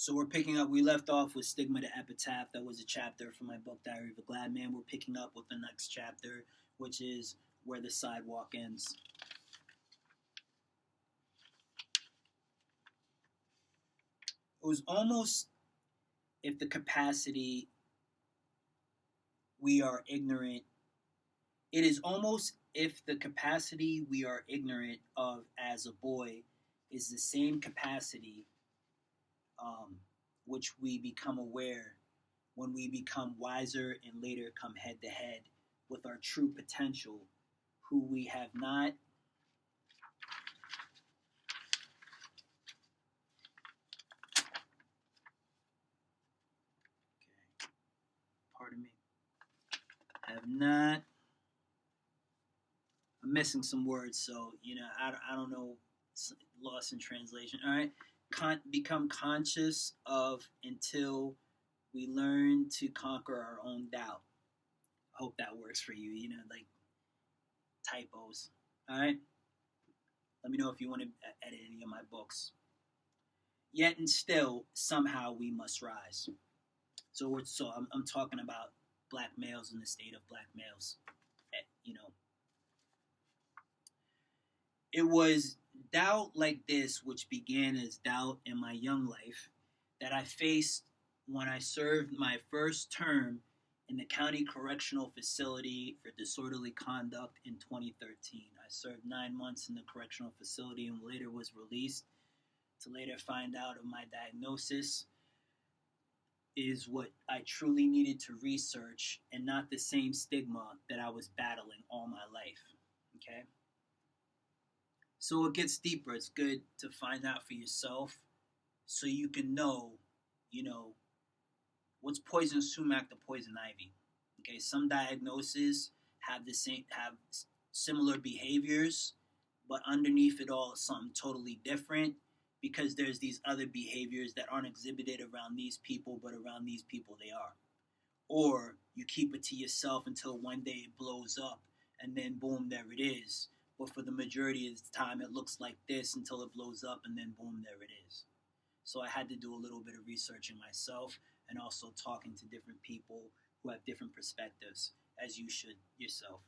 So we're picking up, we left off with Stigma to Epitaph. That was a chapter from my book, Diary of a Glad Man. We're picking up with the next chapter, which is Where the Sidewalk Ends. It was almost if the capacity we are ignorant, it is almost if the capacity we are ignorant of as a boy is the same capacity which we become aware when we become wiser and later come head to head with our true potential, who we have not have not. I'm missing some words, so I don't know. Lost in translation. All right, become conscious of until we learn to conquer our own doubt. I hope that works for you. Like typos. All right. Let me know if you want to edit any of my books. Yet and still, somehow we must rise. So I'm talking about black males and the state of black males. It was doubt like this, which began as doubt in my young life, that I faced when I served my first term in the county correctional facility for disorderly conduct in 2013. I served 9 months in the correctional facility and later was released to later find out of my diagnosis is what I truly needed to research and not the same stigma that I was battling all my life. Okay? So it gets deeper. It's good to find out for yourself so you can know, what's poison sumac to poison ivy. Okay, some diagnoses have similar behaviors, but underneath it all is something totally different because there's these other behaviors that aren't exhibited around these people, but around these people they are. Or you keep it to yourself until one day it blows up and then boom, there it is. But for the majority of the time, it looks like this until it blows up and then boom, there it is. So I had to do a little bit of researching myself and also talking to different people who have different perspectives, as you should yourself.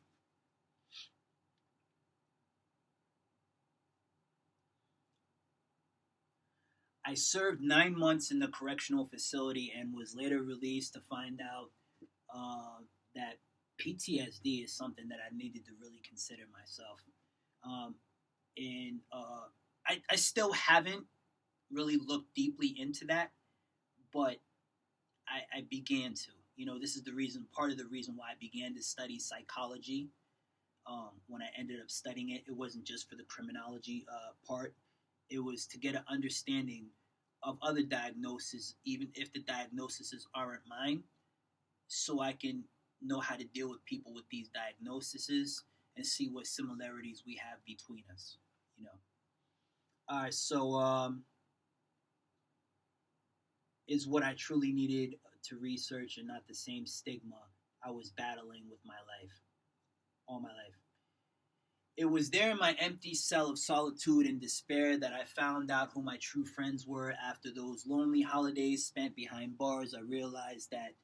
I served 9 months in the correctional facility and was later released to find out that PTSD is something that I needed to really consider myself. I still haven't really looked deeply into that, but I began to. This is part of the reason why I began to study psychology. When I ended up studying it, it wasn't just for the criminology part. It was to get an understanding of other diagnoses, even if the diagnoses aren't mine, so I can know how to deal with people with these diagnoses and see what similarities we have between us. All right, so is what I truly needed to research and not the same stigma I was battling with my life, all my life. It was there in my empty cell of solitude and despair that I found out who my true friends were. After those lonely holidays spent behind bars, I realized that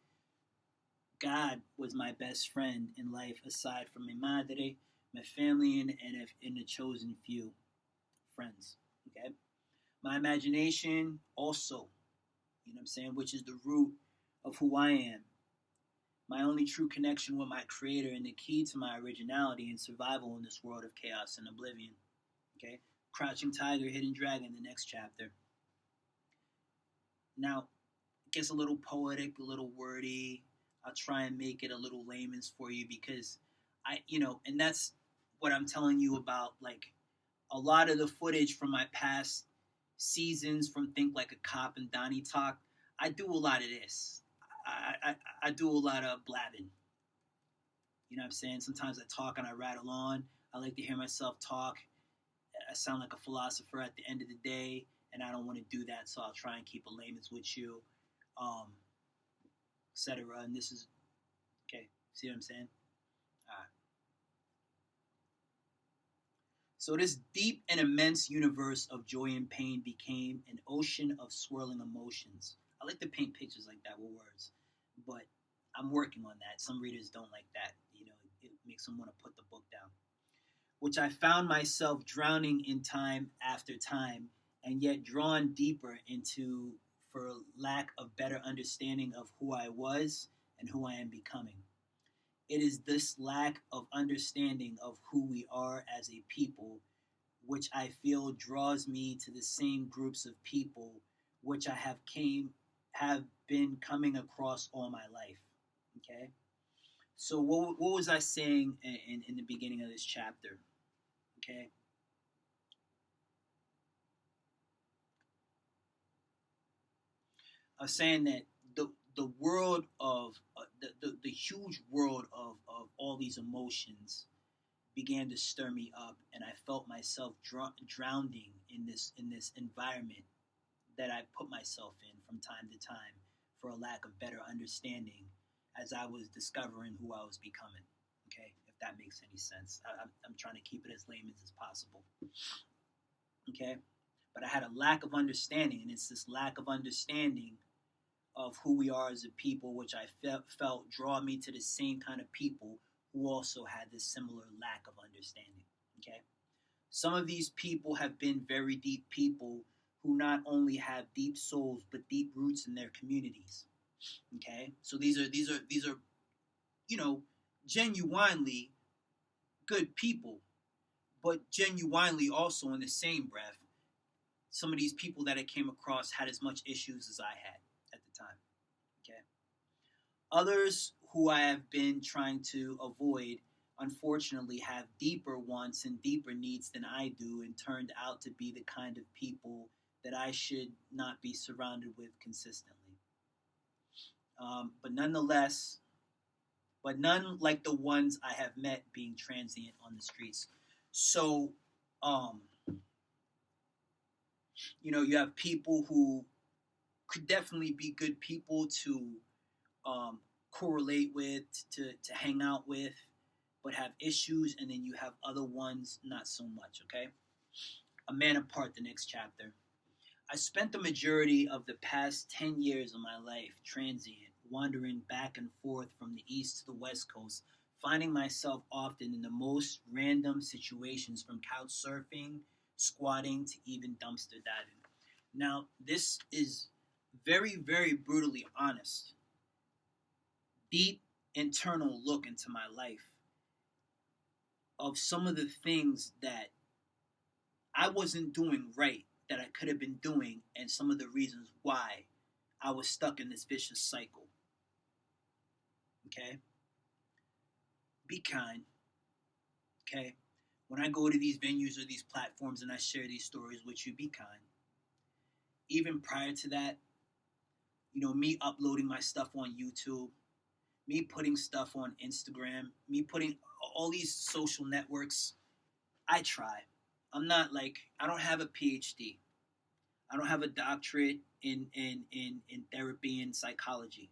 God was my best friend in life aside from my madre, my family, and a chosen few friends. Okay? My imagination also, which is the root of who I am. My only true connection with my creator and the key to my originality and survival in this world of chaos and oblivion. Okay? Crouching Tiger, Hidden Dragon, the next chapter. Now, it gets a little poetic, a little wordy. I'll try and make it a little layman's for you because and that's what I'm telling you about, like, a lot of the footage from my past seasons from Think Like a Cop and Donnie Talk, I do a lot of this. I do a lot of blabbing. You know what I'm saying? Sometimes I talk and I rattle on. I like to hear myself talk. I sound like a philosopher at the end of the day, and I don't want to do that, so I'll try and keep a layman's with you, etc. And this is, okay, see what I'm saying? All right. So this deep and immense universe of joy and pain became an ocean of swirling emotions. I like to paint pictures like that with words, but I'm working on that. Some readers don't like that. It makes them want to put the book down. Which I found myself drowning in time after time, and yet drawn deeper into for lack of better understanding of who I was and who I am becoming. It is this lack of understanding of who we are as a people which I feel draws me to the same groups of people which I have been coming across all my life. Okay? So what was I saying in the beginning of this chapter? Okay? I was saying that the world of the huge world of all these emotions began to stir me up, and I felt myself drowning in this environment that I put myself in from time to time for a lack of better understanding as I was discovering who I was becoming. Okay, if that makes any sense. I'm trying to keep it as layman's as possible. Okay, but I had a lack of understanding, and it's this lack of understanding of who we are as a people, which I felt draw me to the same kind of people who also had this similar lack of understanding. Okay, some of these people have been very deep people who not only have deep souls but deep roots in their communities. Okay, so these are genuinely good people, but genuinely also in the same breath, some of these people that I came across had as much issues as I had at the time. Okay. Others who I have been trying to avoid, unfortunately, have deeper wants and deeper needs than I do, and turned out to be the kind of people that I should not be surrounded with consistently. But nonetheless, but none like the ones I have met being transient on the streets. So, um, you have people who could definitely be good people to um, correlate with, to hang out with, but have issues, and then you have other ones not so much. Okay, a man apart. The next chapter. I spent the majority of the past 10 years of my life transient, wandering back and forth from the east to the west coast, finding myself often in the most random situations, from couch surfing, squatting, to even dumpster diving. Now, this is very, very brutally honest, deep internal look into my life of some of the things that I wasn't doing right that I could have been doing, and some of the reasons why I was stuck in this vicious cycle. Okay? Be kind. Okay? When I go to these venues or these platforms and I share these stories with you, be kind. Even prior to that, me uploading my stuff on YouTube, me putting stuff on Instagram, me putting all these social networks, I try. I don't have a PhD. I don't have a doctorate in therapy and psychology.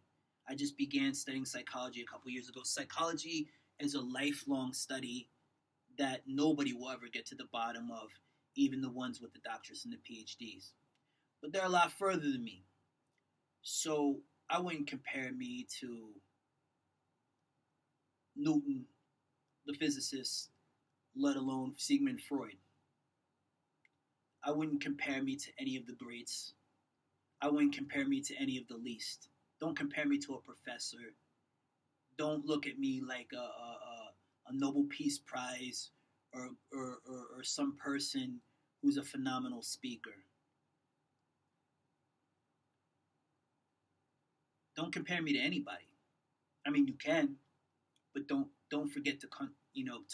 I just began studying psychology a couple years ago. Psychology is a lifelong study that nobody will ever get to the bottom of, even the ones with the doctorates and the PhDs. But they're a lot further than me. So I wouldn't compare me to Newton, the physicist, let alone Sigmund Freud. I wouldn't compare me to any of the greats. I wouldn't compare me to any of the least. Don't compare me to a professor. Don't look at me like a Nobel Peace Prize or some person who's a phenomenal speaker. Don't compare me to anybody. I mean, you can, but don't forget to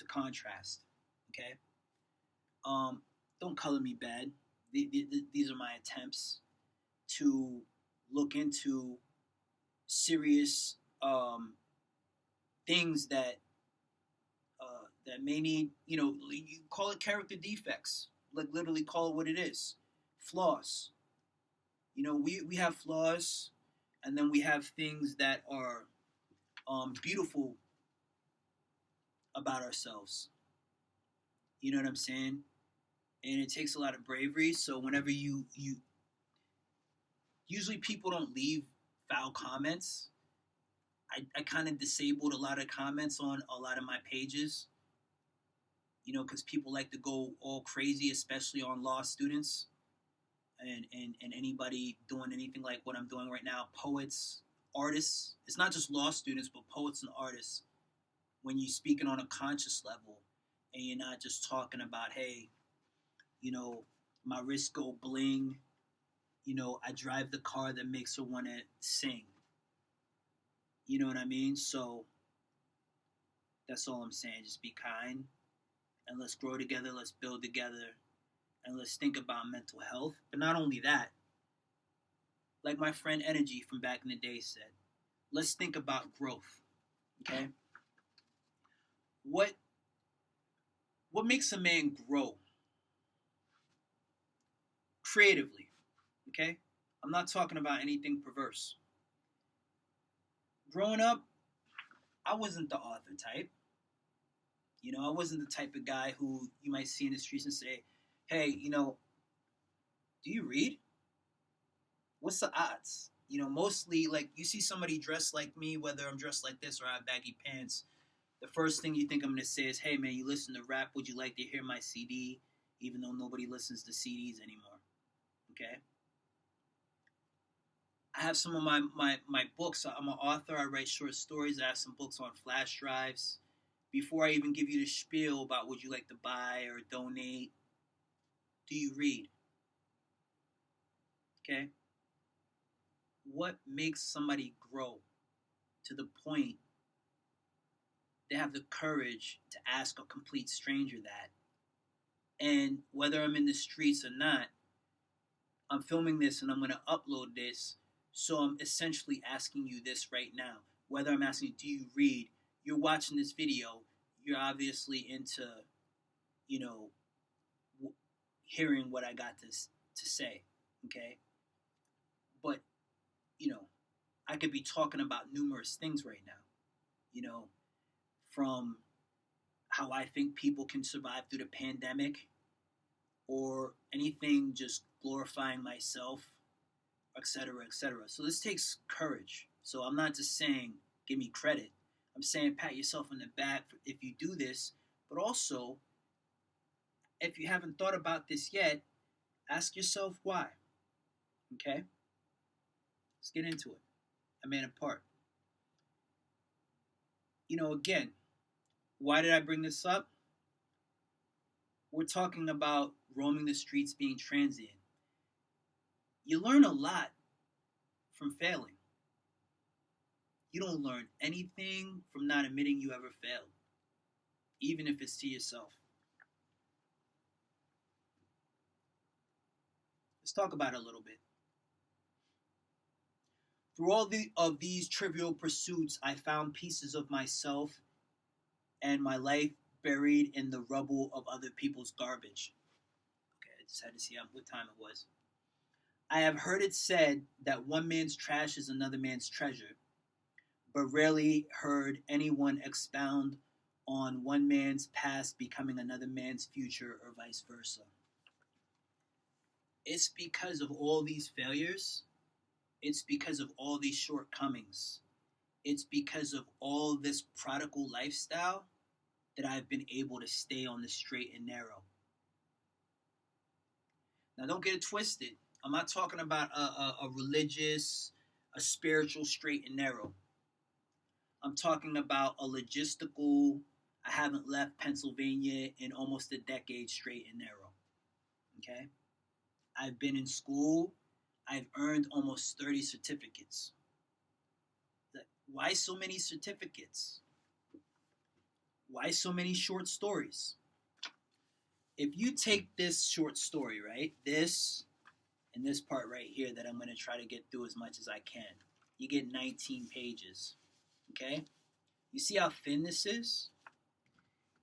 contrast. Okay. Don't color me bad. These are my attempts to look into serious things that may need, you call it character defects, like literally call it what it is, flaws. We have flaws, and then we have things that are beautiful about ourselves. You know what I'm saying? And it takes a lot of bravery. So whenever you usually people don't leave foul comments. I kind of disabled a lot of comments on a lot of my pages, because people like to go all crazy, especially on law students and anybody doing anything like what I'm doing right now, poets, artists. It's not just law students, but poets and artists. When you're speaking on a conscious level and you're not just talking about, hey, my wrist go bling, I drive the car that makes her want to sing. You know what I mean? So that's all I'm saying. Just be kind and let's grow together. Let's build together and let's think about mental health. But not only that, like my friend Energy from back in the day said, let's think about growth. Okay? What makes a man grow creatively? Okay? I'm not talking about anything perverse. Growing up, I wasn't the author type. I wasn't the type of guy who you might see in the streets and say, hey, do you read? What's the odds? Mostly like you see somebody dressed like me, whether I'm dressed like this or I have baggy pants, the first thing you think I'm going to say is, hey man, you listen to rap, would you like to hear my CD? Even though nobody listens to CDs anymore. Okay? I have some of my books. I'm an author. I write short stories. I have some books on flash drives. Before I even give you the spiel about would you like to buy or donate, do you read? Okay? What makes somebody grow to the point they have the courage to ask a complete stranger that? And whether I'm in the streets or not, I'm filming this and I'm going to upload this. So I'm essentially asking you this right now. Whether I'm asking you, do you read? You're watching this video. You're obviously into, hearing what I got to say. Okay? But, I could be talking about numerous things right now. From how I think people can survive through the pandemic or anything just glorifying myself, etc., etc. So this takes courage. So I'm not just saying give me credit. I'm saying pat yourself on the back if you do this, but also if you haven't thought about this yet, ask yourself why. Okay? Let's get into it. A man apart. Again, why did I bring this up? We're talking about roaming the streets being transient. You learn a lot from failing. You don't learn anything from not admitting you ever failed, even if it's to yourself. Let's talk about it a little bit. Through all of these trivial pursuits, I found pieces of myself and my life buried in the rubble of other people's garbage. Okay, I just had to see what time it was. I have heard it said that one man's trash is another man's treasure, but rarely heard anyone expound on one man's past becoming another man's future or vice versa. It's because of all these failures. It's because of all these shortcomings. It's because of all this prodigal lifestyle that I've been able to stay on the straight and narrow. Now, don't get it twisted. I'm not talking about a religious, a spiritual straight and narrow. I'm talking about a logistical, I haven't left Pennsylvania in almost a decade straight and narrow. Okay? I've been in school. I've earned almost 30 certificates. Why so many certificates? Why so many short stories? If you take this short story, right, this and this part right here that I'm going to try to get through as much as I can, you get 19 pages, okay? You see how thin this is?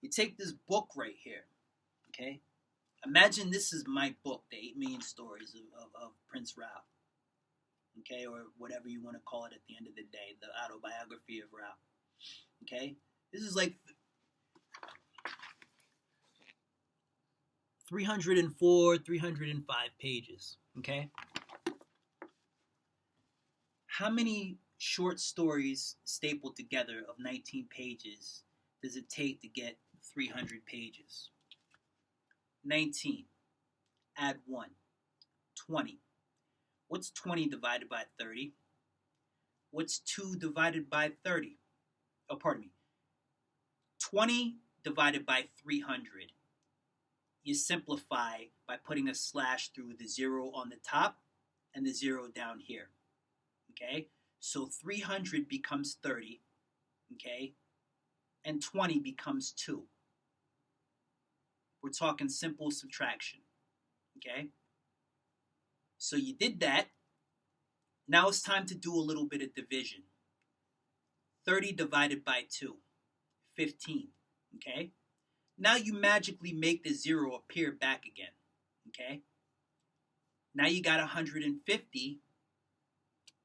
You take this book right here, okay? Imagine this is my book, The 8 Million Stories of Prince Rao, okay, or whatever you want to call it at the end of the day, the autobiography of Rao, okay? This is like 304, 305 pages, okay? How many short stories stapled together of 19 pages does it take to get 300 pages? 19. Add 1. 20. What's 20 divided by 30? What's 2 divided by 30? Oh, pardon me. 20 divided by 300. You simplify by putting a slash through the 0 on the top and the 0 down here. Okay? So 300 becomes 30. Okay? And 20 becomes 2. We're talking simple subtraction. Okay? So you did that. Now it's time to do a little bit of division. 30 divided by 2. 15. Okay? Now you magically make the 0 appear back again. Okay? Now you got 150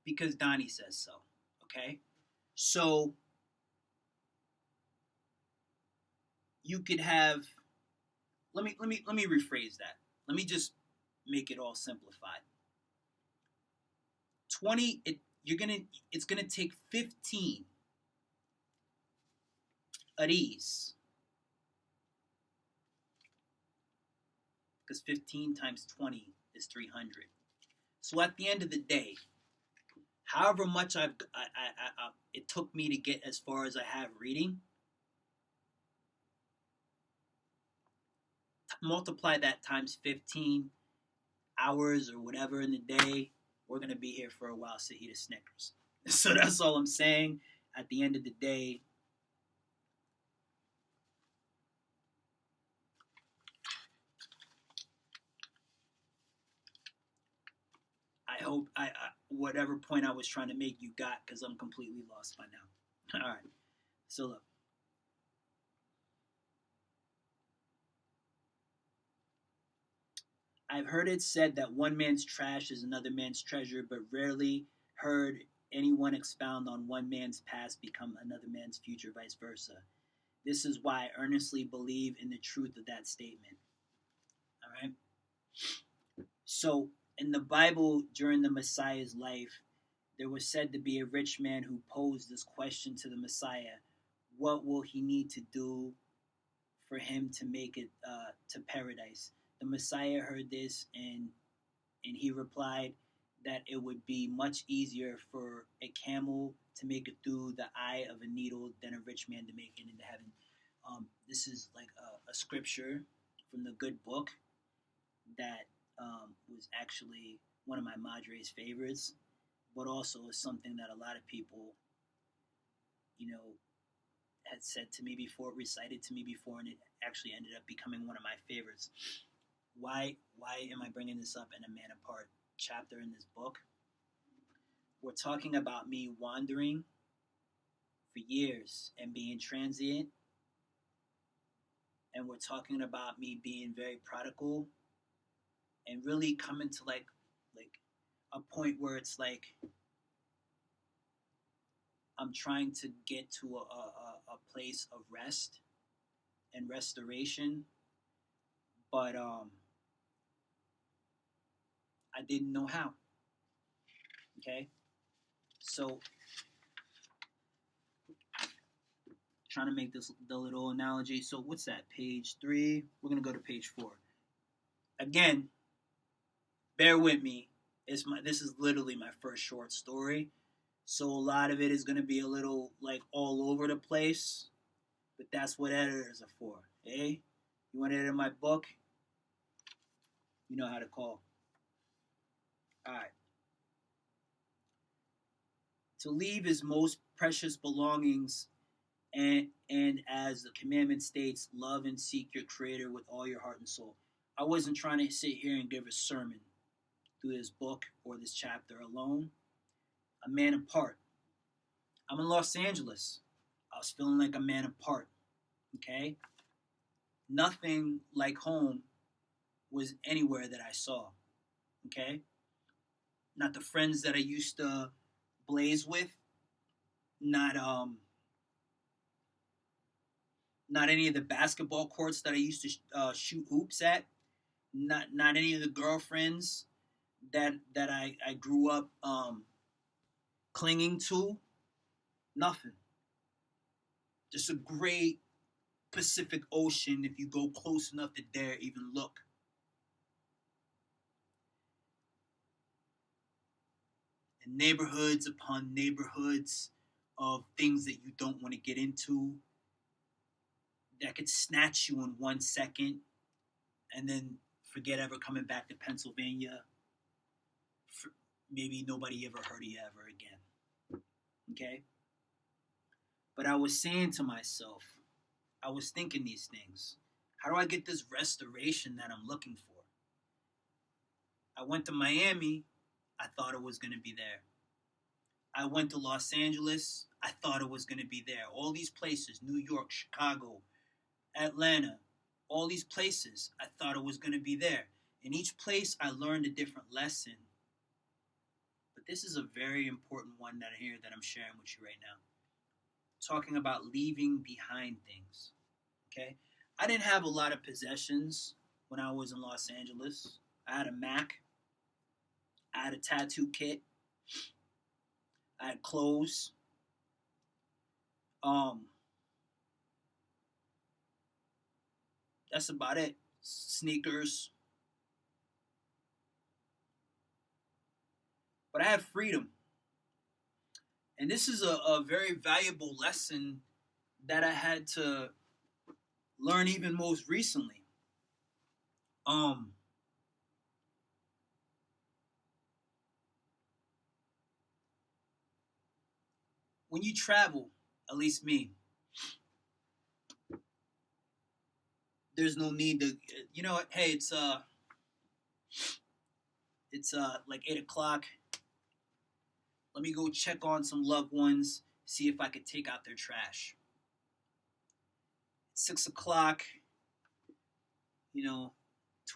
because Donnie says so. Okay? So you could have, let me rephrase that. Let me just make it all simplified. 20, it's gonna take 15 of these, because 15 times 20 is 300. So at the end of the day, however much it took me to get as far as I have reading, multiply that times 15 hours or whatever in the day, we're going to be here for a while to eat a Snickers. So that's all I'm saying. At the end of the day, I hope whatever point I was trying to make you got, because I'm completely lost by now. All right. So look. I've heard it said that one man's trash is another man's treasure, but rarely heard anyone expound on one man's past become another man's future, vice versa. This is why I earnestly believe in the truth of that statement. All right? So, in the Bible, during the Messiah's life, there was said to be a rich man who posed this question to the Messiah: what will he need to do for him to make it to paradise? The Messiah heard this, and he replied that it would be much easier for a camel to make it through the eye of a needle than a rich man to make it into heaven. This is like a scripture from the good book that was actually one of my madre's favorites, but also is something that a lot of people, had said to me before, recited to me before, and it actually ended up becoming one of my favorites. Why am I bringing this up in a Man Apart chapter in this book? We're talking about me wandering for years and being transient, and we're talking about me being very prodigal and really coming to like a point where it's like I'm trying to get to a place of rest and restoration, but I didn't know how. Okay? So, trying to make this the little analogy. So, what's that? Page 3. We're going to go to page 4. Again, bear with me. This is literally my first short story. So, a lot of it is going to be a little like all over the place. But that's what editors are for. Eh? You want to edit my book? You know how to call. All right. To leave his most precious belongings, and as the commandment states, love and seek your Creator with all your heart and soul. I wasn't trying to sit here and give a sermon through this book or this chapter alone. A man apart. I'm in Los Angeles. I was feeling like a man apart. Okay? Nothing like home was anywhere that I saw. Okay? Not the friends that I used to blaze with. Not any of the basketball courts that I used to shoot hoops at. not any of the girlfriends that I grew up clinging to. Nothing. Just a great Pacific Ocean if you go close enough to dare even look. And neighborhoods upon neighborhoods of things that you don't want to get into that could snatch you in 1 second and then forget ever coming back to Pennsylvania. Maybe nobody ever heard of you ever again. Okay? But I was saying to myself, I was thinking these things. How do I get this restoration that I'm looking for? I went to Miami. I thought it was going to be there. I went to Los Angeles. I thought it was going to be there. All these places, New York, Chicago, Atlanta, all these places, I thought it was going to be there. In each place, I learned a different lesson. But this is a very important one that I'm sharing with you right now. Talking about leaving behind things. Okay? I didn't have a lot of possessions when I was in Los Angeles. I had a Mac. I had a tattoo kit. I had clothes. That's about it. Sneakers. But I had freedom. And this is a very valuable lesson that I had to learn even most recently. When you travel, at least me, there's no need to, hey, it's like 8 o'clock. Let me go check on some loved ones, see if I could take out their trash. 6 o'clock, 2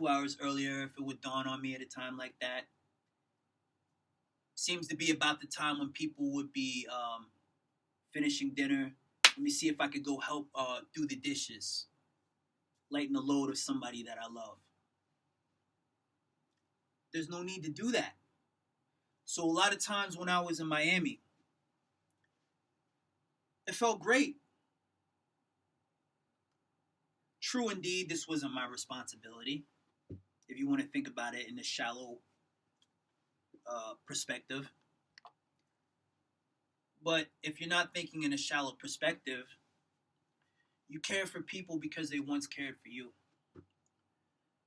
hours earlier, if it would dawn on me at a time like that. Seems to be about the time when people would be finishing dinner. Let me see if I could go help do the dishes, lighten the load of somebody that I love. There's no need to do that. So a lot of times when I was in Miami, it felt great. True indeed, this wasn't my responsibility. If you want to think about it in a shallow perspective. But if you're not thinking in a shallow perspective, you care for people because they once cared for you.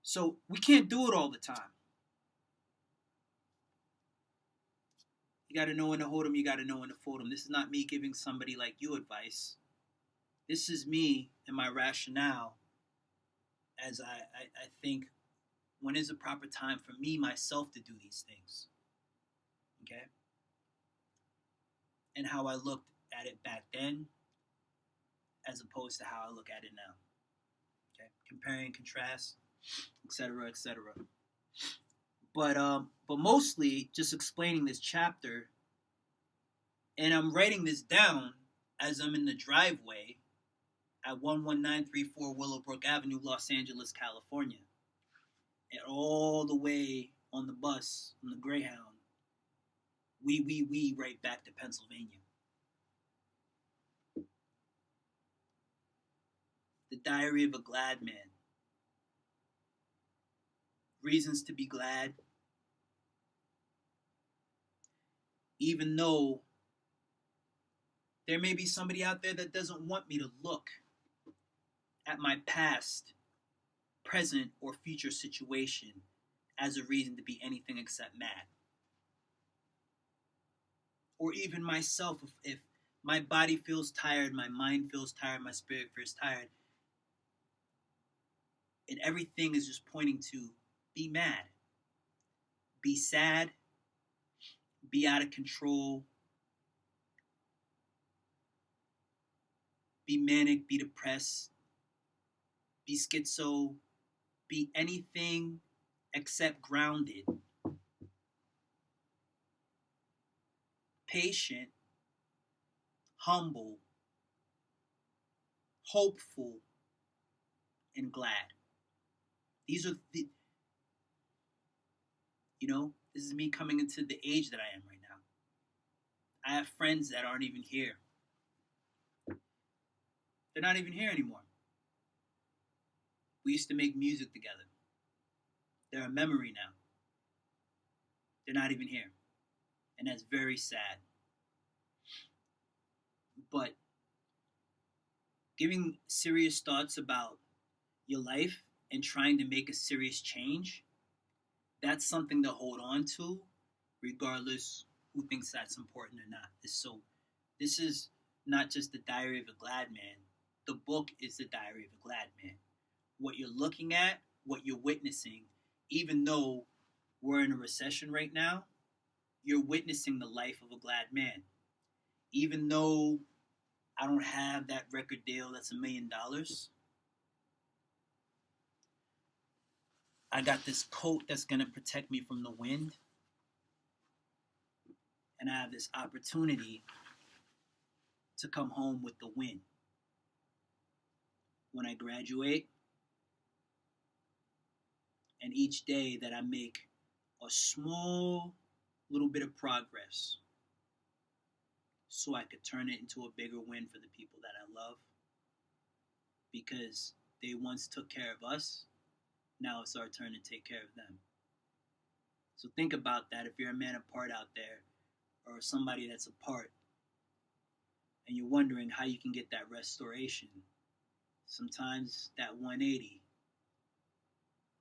So we can't do it all the time. You got to know when to hold them. You got to know when to fold them. This is not me giving somebody like you advice. This is me and my rationale as I think when is the proper time for me, myself, to do these things. Okay? And how I looked at it back then as opposed to how I look at it now. Okay? Compare and contrast, etc., etc. But mostly just explaining this chapter, and I'm writing this down as I'm in the driveway at 11934 Willowbrook Avenue, Los Angeles, California. And all the way on the bus, on the Greyhound, we right back to Pennsylvania. The Diary of a Glad Man. Reasons to be glad. Even though there may be somebody out there that doesn't want me to look at my past, present, or future situation as a reason to be anything except mad. Or even myself, if my body feels tired, my mind feels tired, my spirit feels tired, and everything is just pointing to be mad, be sad, be out of control, be manic, be depressed, be schizo, be anything except grounded, patient, humble, hopeful, and glad. These are This is me coming into the age that I am right now. I have friends that aren't even here. They're not even here anymore. We used to make music together. They're a memory now. They're not even here. And that's very sad. But giving serious thoughts about your life and trying to make a serious change, that's something to hold on to, regardless who thinks that's important or not. So this is not just the Diary of a Glad Man. The book is the Diary of a Glad Man. What you're looking at, what you're witnessing, even though we're in a recession right now, you're witnessing the life of a glad man. Even though I don't have that record deal that's $1 million, I got this coat that's going to protect me from the wind. And I have this opportunity to come home with the win. When I graduate, and each day that I make a small little bit of progress so I could turn it into a bigger win for the people that I love, because they once took care of us, now it's our turn to take care of them. So think about that if you're a man apart out there, or somebody that's apart, and you're wondering how you can get that restoration. Sometimes that 180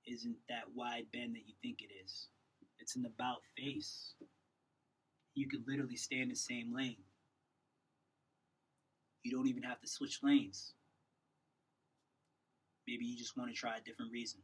isn't that wide bend that you think it is. It's an about face. You could literally stay in the same lane. You don't even have to switch lanes. Maybe you just want to try a different reason.